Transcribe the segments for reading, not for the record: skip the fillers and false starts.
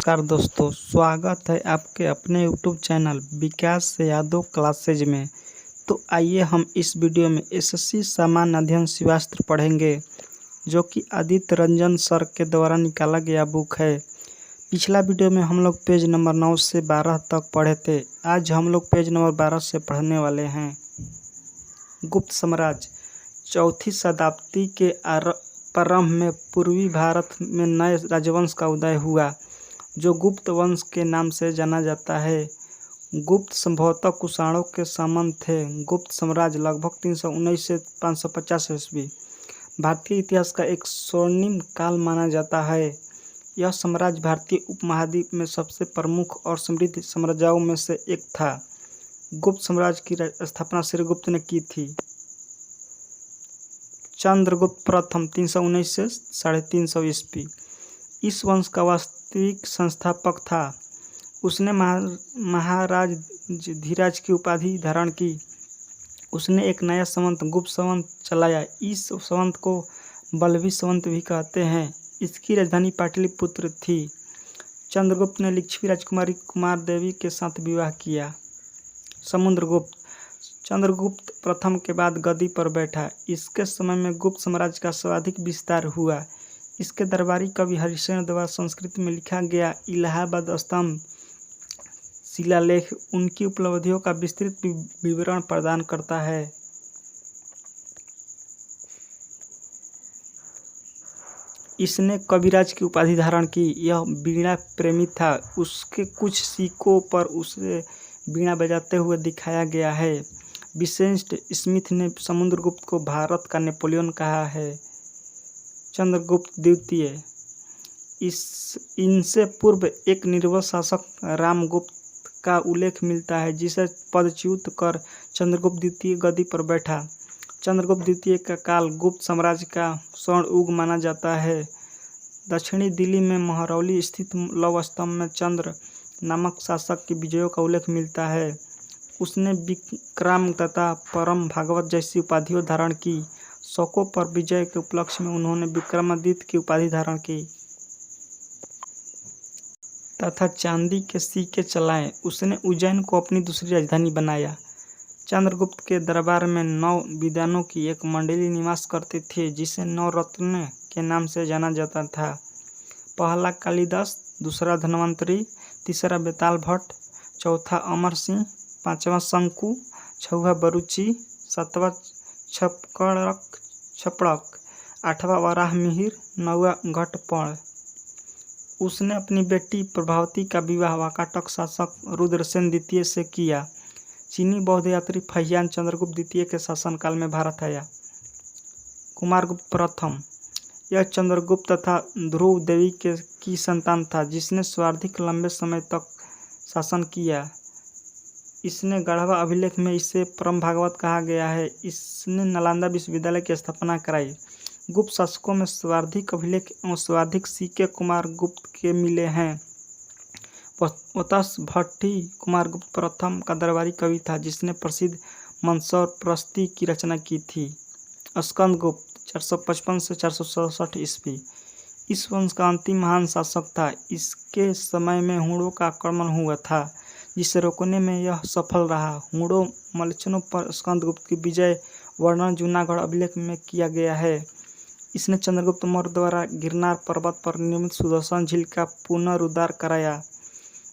नमस्कार दोस्तों, स्वागत है आपके अपने यूट्यूब चैनल विकास यादव क्लासेज में। तो आइए हम इस वीडियो में एसएससी सामान्य अध्ययन शास्त्र पढ़ेंगे, जो कि आदित्य रंजन सर के द्वारा निकाला गया बुक है। पिछला वीडियो में हम लोग पेज नंबर 9 से 12 तक पढ़े थे। आज हम लोग पेज नंबर 12 से पढ़ने वाले हैं। गुप्त साम्राज्य। चौथी शताब्दी के प्रारंभ में पूर्वी भारत में नए राजवंश का उदय हुआ, जो गुप्त वंश के नाम से जाना जाता है। गुप्त संभवतः कुषाणों के संबंध थे। गुप्त साम्राज्य लगभग 319 से 550 ईस्वी भारतीय इतिहास का एक स्वर्णिम काल माना जाता है। यह साम्राज्य भारतीय उपमहाद्वीप में सबसे प्रमुख और समृद्ध साम्राज्यों में से एक था। गुप्त साम्राज्य की स्थापना श्रीगुप्त ने की थी। चंद्रगुप्त प्रथम 319 से 350 ईस्वी इस वंश का वास्तविक संस्थापक था। उसने महाराज धीराज की उपाधि धारण की। उसने एक नया संवत गुप्त संवत चलाया। इस संवत को बल्लवी संवत भी कहते हैं। इसकी राजधानी पाटलिपुत्र थी। चंद्रगुप्त ने लिच्छवी राजकुमारी कुमार देवी के साथ विवाह किया। समुद्रगुप्त चंद्रगुप्त प्रथम के बाद गद्दी पर बैठा। इसके समय में गुप्त साम्राज्य का सर्वाधिक विस्तार हुआ। इसके दरबारी कवि हरिश्चंद्र द्वारा संस्कृत में लिखा गया इलाहाबाद स्तंभ शिलालेख उनकी उपलब्धियों का विस्तृत विवरण प्रदान करता है। इसने कविराज की उपाधि धारण की। यह वीणा प्रेमी था। उसके कुछ सिक्कों पर उसे वीणा बजाते हुए दिखाया गया है। विंसेंट स्मिथ ने समुद्रगुप्त को भारत का नेपोलियन कहा है। चंद्रगुप्त द्वितीय। इनसे पूर्व एक निर्बल शासक रामगुप्त का उल्लेख मिलता है, जिसे पदच्युत कर चंद्रगुप्त द्वितीय गद्दी पर बैठा। चंद्रगुप्त द्वितीय का काल गुप्त साम्राज्य का स्वर्ण युग माना जाता है। दक्षिणी दिल्ली में महरौली स्थित लौह स्तंभ में चंद्र नामक शासक की विजयों का उल्लेख मिलता है। उसने विक्रम तथा परम भागवत जैसी उपाधियों धारण की। शकों पर विजय के उपलक्ष्य में उन्होंने विक्रमादित्य की उपाधि धारण की तथा चांदी के सिक्के चलाए। उसने उज्जैन को अपनी दूसरी राजधानी बनाया। चंद्रगुप्त के दरबार में 9 विद्वानों की एक मंडली निवास करती थी, जिसे 9 रत्न के नाम से जाना जाता था। पहला कालिदास, दूसरा धन्वंतरी, तीसरा बेताल भट्ट, चौथा अमर सिंह, पांचवा शंकु, छठवां बरूची, सातवां छपड़क, आठवां वराह मिहिर, 9वां घटपड़। उसने अपनी बेटी प्रभावती का विवाह वाकाटक शासक रुद्रसेन द्वितीय से किया। चीनी बौद्ध यात्री फहियान चंद्रगुप्त द्वितीय के शासनकाल में भारत आया। कुमारगुप्त प्रथम। यह चंद्रगुप्त तथा ध्रुव देवी की संतान था, जिसने सर्वाधिक लंबे समय तक शासन किया। इसने गढ़वा अभिलेख में इसे परम भागवत कहा गया है। इसने नालंदा विश्वविद्यालय की स्थापना कराई। गुप्त शासकों में सर्वाधिक अभिलेख एवं सर्वाधिक सिक्के कुमारगुप्त के मिले हैं। वत्स भट्टी कुमारगुप्त प्रथम का दरबारी कवि था, जिसने प्रसिद्ध मंदसौर प्रस्ती की रचना की थी। स्कंदगुप्त 455 से 467 ईस्वी इस वंश का अंतिम महान शासक था। इसके समय में हुणों का आक्रमण हुआ था, जिसे रोकने में यह सफल रहा। हुणों मलचनों पर स्कंदगुप्त की विजय वर्णन जूनागढ़ अभिलेख में किया गया है। इसने चंद्रगुप्त मौर्य द्वारा गिरनार पर्वत पर निर्मित सुदर्शन झील का पुनरुद्धार कराया।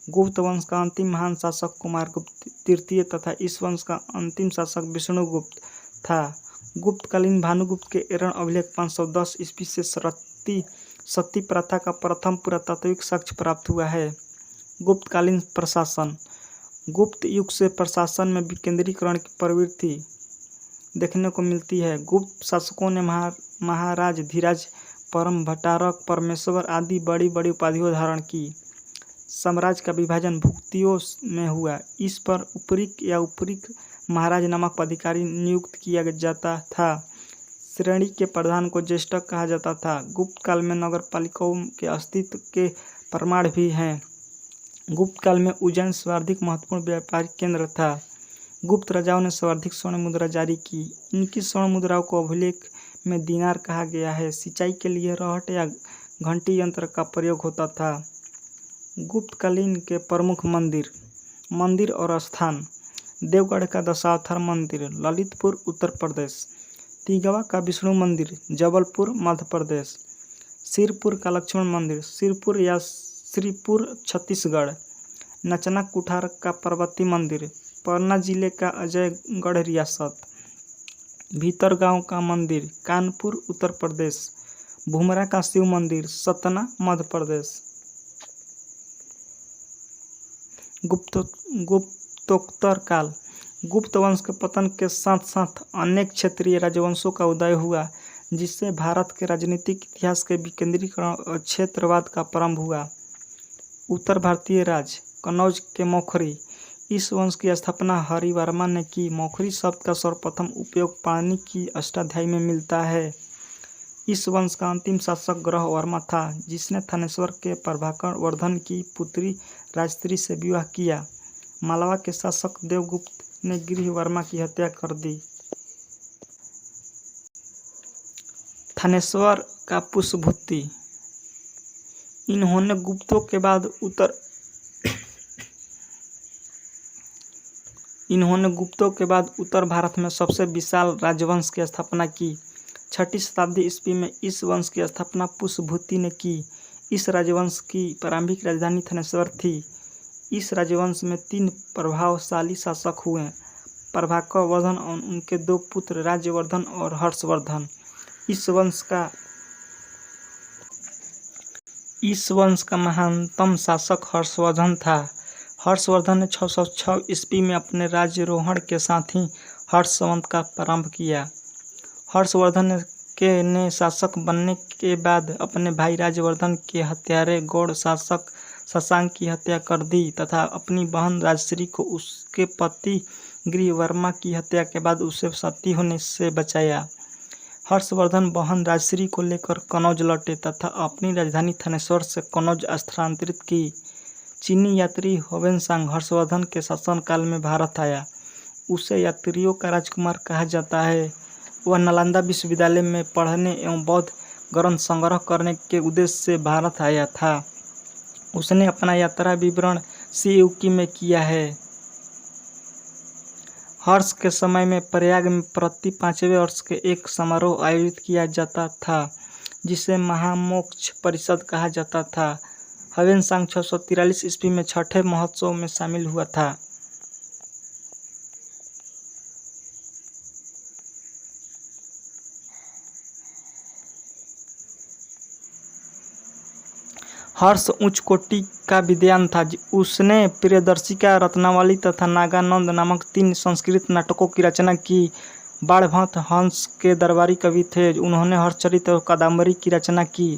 गुप्त वंश का अंतिम महान शासक कुमारगुप्त तृतीय तथा इस वंश का अंतिम शासक विष्णुगुप्त था। गुप्तकालीन भानुगुप्त के एरण अभिलेख 510 ईस्वी से सती प्रथा का प्रथम पुरातात्विक साक्ष्य प्राप्त हुआ है। गुप्तकालीन प्रशासन। गुप्त युग से प्रशासन में विकेंद्रीकरण की प्रवृत्ति देखने को मिलती है। गुप्त शासकों ने महाराज धीराज, परम भट्टारक, परमेश्वर आदि बड़ी बड़ी उपाधियों धारण की। साम्राज्य का विभाजन भुक्तियों में हुआ। इस पर उपरिक या उपरिक महाराज नामक अधिकारी नियुक्त किया जाता था। श्रेणी के प्रधान को ज्येष्ठक कहा जाता था। गुप्त काल में नगर पालिकाओं के अस्तित्व के प्रमाण भी हैं। गुप्त काल में उज्जैन सर्वाधिक महत्वपूर्ण व्यापारिक केंद्र था। गुप्त राजाओं ने सर्वाधिक स्वर्ण मुद्रा जारी की। इनकी स्वर्ण मुद्राओं को अभिलेख में दीनार कहा गया है। सिंचाई के लिए रहट या घंटी यंत्र का प्रयोग होता था। गुप्तकालीन के प्रमुख मंदिर और स्थान: देवगढ़ का दशावतार मंदिर, ललितपुर, उत्तर प्रदेश। तिगवा का विष्णु मंदिर, जबलपुर, मध्य प्रदेश। सिरपुर का लक्ष्मण मंदिर, सिरपुर या श्रीपुर, छत्तीसगढ़। नचना कुठार का पार्वती मंदिर, पन्ना जिले का अजयगढ़, रियासत। भीतरगांव का मंदिर, कानपुर, उत्तर प्रदेश। भुमरा का शिव मंदिर, सतना, मध्य प्रदेश। गुप्तोत्तर काल: गुप्त वंश के पतन के साथ साथ अनेक क्षेत्रीय राजवंशों का उदय हुआ, जिससे भारत के राजनीतिक इतिहास के विकेंद्रीकरण और क्षेत्रवाद का प्रारंभ हुआ। उत्तर भारतीय राज्य: कनौज के मौखरी। इस वंश की स्थापना हरिवर्मा ने की। मौखरी शब्द का सर्वप्रथम उपयोग पाणिनि की अष्टाध्यायी में मिलता है। इस वंश का अंतिम शासक ग्रहवर्मा था, जिसने थानेश्वर के प्रभाकर वर्धन की पुत्री राजश्री से विवाह किया। मालवा के शासक देवगुप्त ने गृहवर्मा की हत्या कर दी। थानेश्वर का पुष्पभूति: इन्होंने गुप्तों के बाद उत्तर भारत में सबसे विशाल राजवंश की स्थापना की। 6वीं शताब्दी ईस्वी में इस वंश की स्थापना पुष्पभूति ने की। इस राजवंश की प्रारंभिक राजधानी थानेश्वर थी। इस राजवंश में 3 प्रभावशाली शासक हुए, प्रभाकर वर्धन और उनके 2 पुत्र राज्यवर्धन और हर्षवर्धन। इस वंश का महानतम शासक हर्षवर्धन था। हर्षवर्धन ने 606 ईस्वी में अपने राज्यारोहण के साथ ही हर्षवंश का प्रारंभ किया। हर्षवर्धन ने शासक बनने के बाद अपने भाई राज्यवर्धन के हत्यारे गौड़ शासक शशांक की हत्या कर दी तथा अपनी बहन राजश्री को उसके पति गृहवर्मा की हत्या के बाद उसे सती होने से बचाया। हर्षवर्धन बहन राजश्री को लेकर कनौज लौटे तथा अपनी राजधानी थानेश्वर से कनौज स्थानांतरित की। चीनी यात्री ह्वेनसांग हर्षवर्धन के शासनकाल में भारत आया। उसे यात्रियों का राजकुमार कहा जाता है। वह नालंदा विश्वविद्यालय में पढ़ने एवं बौद्ध ग्रंथ संग्रह करने के उद्देश्य से भारत आया था। उसने अपना यात्रा विवरण सियुकी में किया है। हर्ष के समय में प्रयाग में प्रति 5वें वर्ष के एक समारोह आयोजित किया जाता था, जिसे महामोक्ष परिषद कहा जाता था। ह्वेनसांग 643 ईस्वी में छठे महोत्सव में शामिल हुआ था। हर्ष उच्च कोटि का विद्वान था। उसने प्रियदर्शिका, रत्नावली तथा नागानंद नामक 3 संस्कृत नाटकों की रचना की। बाणभट्ट हंस के दरबारी कवि थे। उन्होंने हर्षचरित और कादम्बरी की रचना की।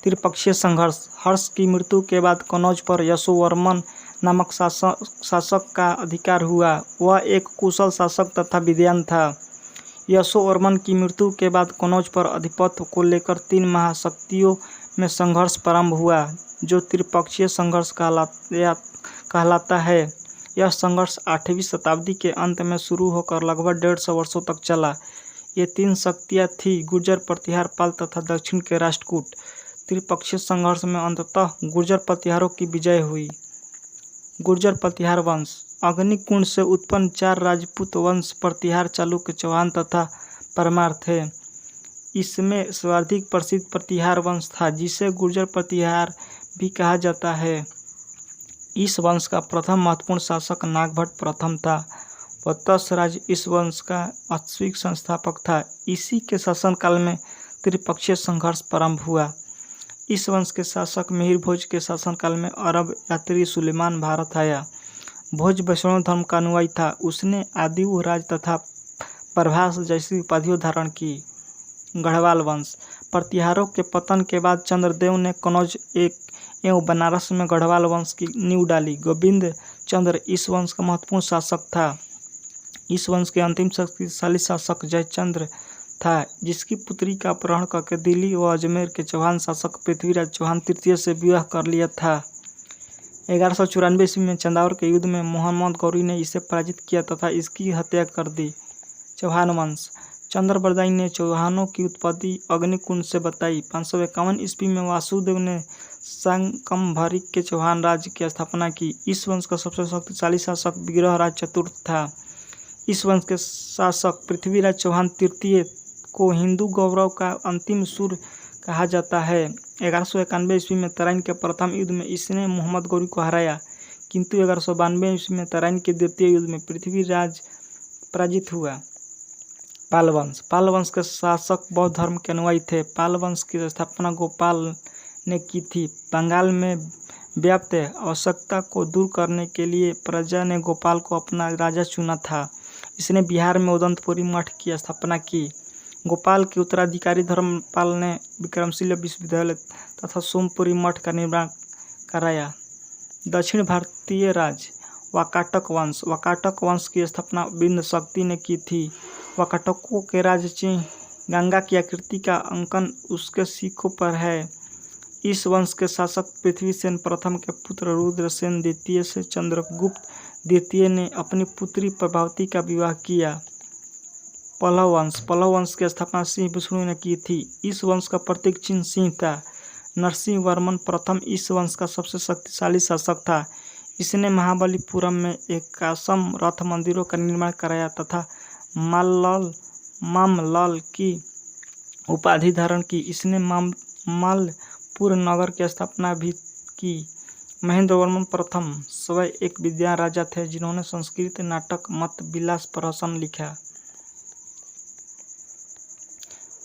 त्रिपक्षीय संघर्ष: हर्ष की मृत्यु के बाद कनौज पर यशोवर्मन नामक शासक का अधिकार हुआ। वह एक कुशल शासक तथा विद्वान था। यशोवर्मन की मृत्यु के बाद कनौज पर आधिपत्य को लेकर 3 महाशक्तियों में संघर्ष प्रारंभ हुआ, जो त्रिपक्षीय संघर्ष कहलाता है। यह संघर्ष 8वीं शताब्दी के अंत में शुरू होकर लगभग 150 वर्षों तक चला। ये 3 शक्तियाँ थीं, गुर्जर, प्रतिहार, पाल तथा दक्षिण के राष्ट्रकूट। त्रिपक्षीय संघर्ष में अंततः गुर्जर प्रतिहारों की विजय हुई। गुर्जर प्रतिहार वंश: अग्निकुंड से उत्पन्न 4 राजपूत वंश प्रतिहार, चालुक्य, चौहान तथा परमार थे। इसमें सर्वाधिक प्रसिद्ध प्रतिहार वंश था, जिसे गुर्जर प्रतिहार भी कहा जाता है। इस वंश का प्रथम महत्वपूर्ण शासक नागभट्ट प्रथम था। वत्सराज इस वंश का वास्तविक संस्थापक था। इसी के शासनकाल में त्रिपक्षीय संघर्ष प्रारंभ हुआ। इस वंश के शासक मिहिर भोज के शासनकाल में अरब यात्री सुलेमान भारत आया। भोज वैष्णव धर्म का अनुयायी था। उसने आदिव राज तथा प्रभास जैसी उपाधियां धारण की। गढ़वाल वंश: प्रतिहारों के पतन के बाद चंद्रदेव ने कनौज एवं बनारस में गढ़वाल वंश की नींव डाली। गोविंद चंद्र इस वंश का महत्वपूर्ण शासक था। इस वंश के अंतिम शक्तिशाली शासक जयचंद्र था, जिसकी पुत्री का अपहरण करके दिल्ली व अजमेर के चौहान शासक पृथ्वीराज चौहान तृतीय से विवाह कर लिया था। 1194 ईस्वी में चंदावर के युद्ध में मोहम्मद गौरी ने इसे पराजित किया तथा इसकी हत्या कर दी। चौहान वंश: चंद्रबरदाई ने चौहानों की उत्पत्ति अग्निकुंड से बताई। 551 ईस्वी में वासुदेव ने शाकंभरी के चौहान राज्य की स्थापना की। इस वंश का सबसे शक्तिशाली शासक विग्रहराज चतुर्थ था। इस वंश के शासक पृथ्वीराज चौहान तृतीय को हिंदू गौरव का अंतिम सूर्य कहा जाता है। 1191 ईस्वी में तराइन के प्रथम युद्ध में इसने मोहम्मद गौरी को हराया, किंतु 1192 ईस्वी में तराइन के द्वितीय युद्ध में पृथ्वीराज पराजित हुआ। पाल वंश के शासक बौद्ध धर्म के अनुयायी थे। पाल वंश की स्थापना गोपाल ने की थी। बंगाल में व्याप्त अराजकता को दूर करने के लिए प्रजा ने गोपाल को अपना राजा चुना था। इसने बिहार में उदंतपुरी मठ की स्थापना की। गोपाल के उत्तराधिकारी धर्मपाल ने विक्रमशिला विश्वविद्यालय तथा सोमपुरी मठ का निर्माण कराया। दक्षिण भारतीय राज्य वाकाटक वंश की स्थापना बिंद शक्ति ने की थी। वाकाटकों के राज्य चिन्ह गंगा की आकृति का अंकन उसके सिक्कों पर है। इस वंश के शासक पृथ्वीसेन प्रथम के पुत्र रुद्रसेन द्वितीय से चंद्रगुप्त द्वितीय ने अपनी पुत्री प्रभावती का विवाह किया। पल्लव वंश की स्थापना सिंह विष्णु ने की थी। इस वंश का प्रतीक चिन्ह सिंह था। नरसिंह वर्मन प्रथम इस वंश का सबसे शक्तिशाली शासक था। इसने महाबलीपुरम में 81 रथ मंदिरों का निर्माण कराया तथा मामलल की उपाधि धारण की। इसने मामल्लपुर नगर की स्थापना भी की। महेंद्र वर्मन प्रथम स्वयं एक विद्वान राजा थे जिन्होंने संस्कृत नाटक मत विलास प्रहसन लिखा।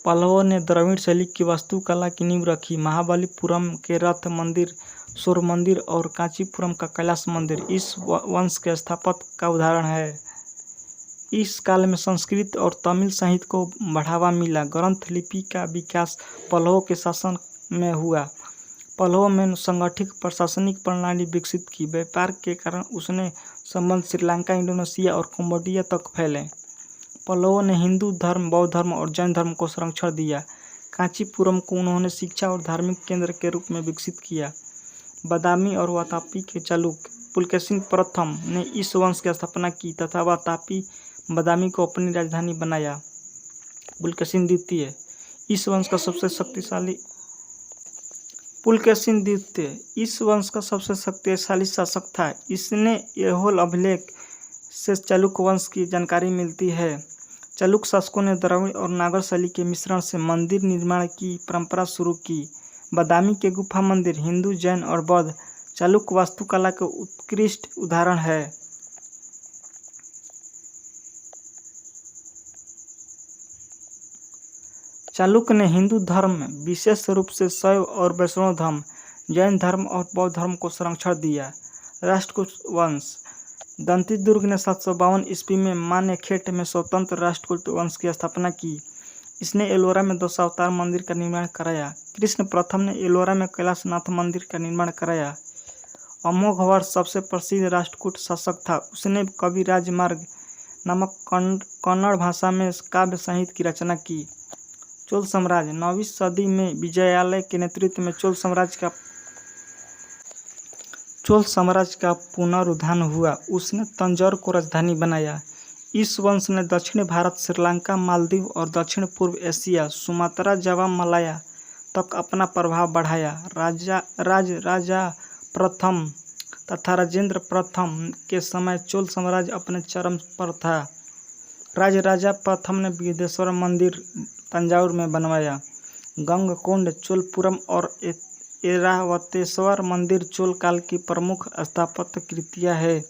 पल्लवों ने द्रविड़ शैली की वास्तुकला की नींव रखी। महाबलीपुरम के रथ मंदिर, सूर्य मंदिर और कांचीपुरम का कैलाश मंदिर इस वंश के स्थापत्य का उदाहरण है। इस काल में संस्कृत और तमिल साहित्य को बढ़ावा मिला। ग्रंथ लिपि का विकास पल्लवों के शासन में हुआ। पल्लवों में संगठित प्रशासनिक प्रणाली विकसित की। व्यापार के कारण उसने संबंध श्रीलंका, इंडोनेशिया और कंबोडिया तक फैले। पल्लवों ने हिंदू धर्म, बौद्ध धर्म और जैन धर्म को संरक्षण दिया। कांचीपुरम को उन्होंने शिक्षा और धार्मिक केंद्र के रूप में विकसित किया। बादामी और वातापी के चालुक्य पुलकेशिन प्रथम ने इस वंश की स्थापना की तथा वातापी बादामी को अपनी राजधानी बनाया। पुलकेशिन द्वितीय इस वंश का सबसे शक्तिशाली शासक था। इसने ऐहोल अभिलेख से चालुक्य वंश की जानकारी मिलती है। चालुक्य शासकों ने द्रविड़ और नागर शैली के मिश्रण से मंदिर निर्माण की परंपरा शुरू की। बादामी के गुफा मंदिर हिंदू, जैन और बौद्ध चालुक्य वास्तुकला के उत्कृष्ट उदाहरण है। चालुक्य ने हिंदू धर्म में विशेष रूप से शैव और वैष्णव धर्म, जैन धर्म और बौद्ध धर्म को संरक्षण दिया। राष्ट्रकूट वंश दंतीदुर्ग ने 752 ईस्वी में मानेखेट में स्वतंत्र राष्ट्रकूट वंश की स्थापना की। इसने एलोरा में दशावतार मंदिर का निर्माण कराया। कृष्ण प्रथम ने एलोरा में कैलाशनाथ मंदिर का निर्माण कराया। अमोघवर्ष सबसे प्रसिद्ध राष्ट्रकूट शासक था। उसने कवि राजमार्ग नामक कन्नड़ भाषा में काव्य साहित्य की रचना की। चोल साम्राज्य 9वीं सदी में विजयालय के नेतृत्व में चोल साम्राज्य का पुनरुत्थान हुआ। उसने तंजौर को राजधानी बनाया। इस वंश ने दक्षिण भारत, श्रीलंका, मालदीव और दक्षिण पूर्व एशिया, सुमात्रा, जावा, मलाया तक अपना प्रभाव बढ़ाया। राजा प्रथम तथा राजेंद्र प्रथम के समय चोल साम्राज्य अपने चरम पर था। राजा प्रथम ने बिदेश्वर मंदिर तंजावुर में बनवाया। गंगकोंड चोलपुरम और ऐरावतेश्वर मंदिर चोल काल की प्रमुख स्थापत्य कृतियाँ हैं।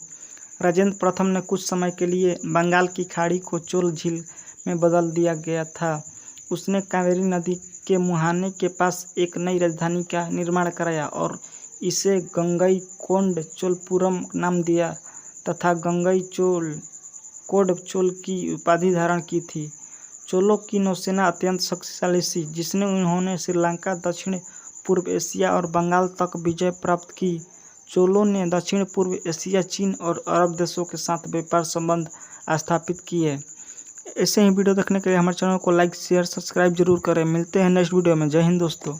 राजेंद्र प्रथम ने कुछ समय के लिए बंगाल की खाड़ी को चोल झील में बदल दिया गया था। उसने कावेरी नदी के मुहाने के पास एक नई राजधानी का निर्माण कराया और इसे गंगईकोंड चोलपुरम नाम दिया तथा गंगईकोंड चोल की उपाधि धारण की थी। चोलों की नौसेना अत्यंत शक्तिशाली थी, जिसने उन्होंने श्रीलंका, दक्षिण पूर्व एशिया और बंगाल तक विजय प्राप्त की। चोलों ने दक्षिण पूर्व एशिया, चीन और अरब देशों के साथ व्यापार संबंध स्थापित किए। ऐसे ही वीडियो देखने के लिए हमारे चैनल को लाइक, शेयर, सब्सक्राइब जरूर करें। मिलते हैं नेक्स्ट वीडियो में। जय हिंद दोस्तों।